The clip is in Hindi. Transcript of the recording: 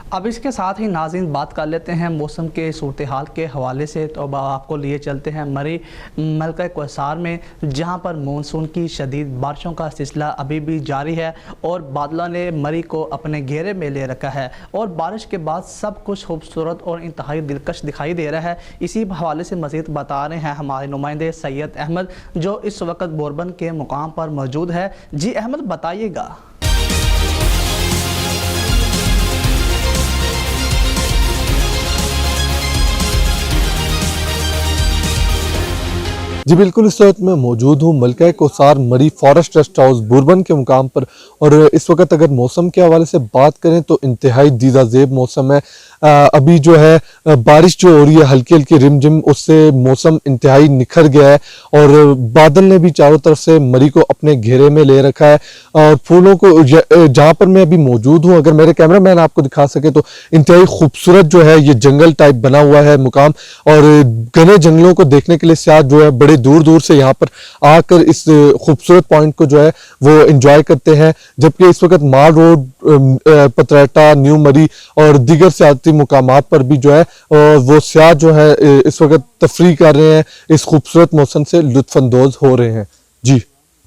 अब इसके साथ ही नाज़रीन बात कर लेते हैं मौसम के सूरत हाल के हवाले से। तो अब आपको लिए चलते हैं मरी मलका कौसार में, जहां पर मानसून की शदीद बारिशों का सिलसिला अभी भी जारी है और बादलों ने मरी को अपने घेरे में ले रखा है और बारिश के बाद सब कुछ खूबसूरत और इंतहाई दिलकश दिखाई दे रहा है। इसी हवाले से मज़ीद बता रहे हैं हमारे नुमाइंदे सैयद अहमद, जो इस वक्त बोरबन के मुकाम पर मौजूद है। जी अहमद, बताइएगा। जी बिल्कुल, इस वक्त मैं मौजूद हूँ मलका कौसार मरी फॉरेस्ट रेस्ट हाउस बोरबन के मुकाम पर। और इस वक्त अगर मौसम के हवाले से बात करें तो इंतहाई दीदा ज़ेब मौसम है। अभी जो है बारिश जो हो रही है हल्की हल्की रिमझिम, उससे मौसम इंतहाई निखर गया है और बादल ने भी चारों तरफ से मरी को अपने घेरे में ले रखा है। और फूलों को जहाँ पर मैं अभी मौजूद हूँ, अगर मेरे कैमरा मैन आपको दिखा सके तो इंतहाई खूबसूरत जो है ये जंगल टाइप बना हुआ है मुकाम। और घने जंगलों को देखने के लिए सियाह जो है बड़े दूर दूर से यहाँ पर आकर इस खूबसूरत पॉइंट को जो है वो एंजॉय करते हैं। जबकि इस वक्त माल रोड, पतराटा, न्यू मरी और दीगर सियाती मुकामात पर भी जो है वो सियाह जो है इस वक्त तफरीह कर रहे हैं, इस खूबसूरत मौसम से लुत्फानंदोज हो रहे हैं। जी।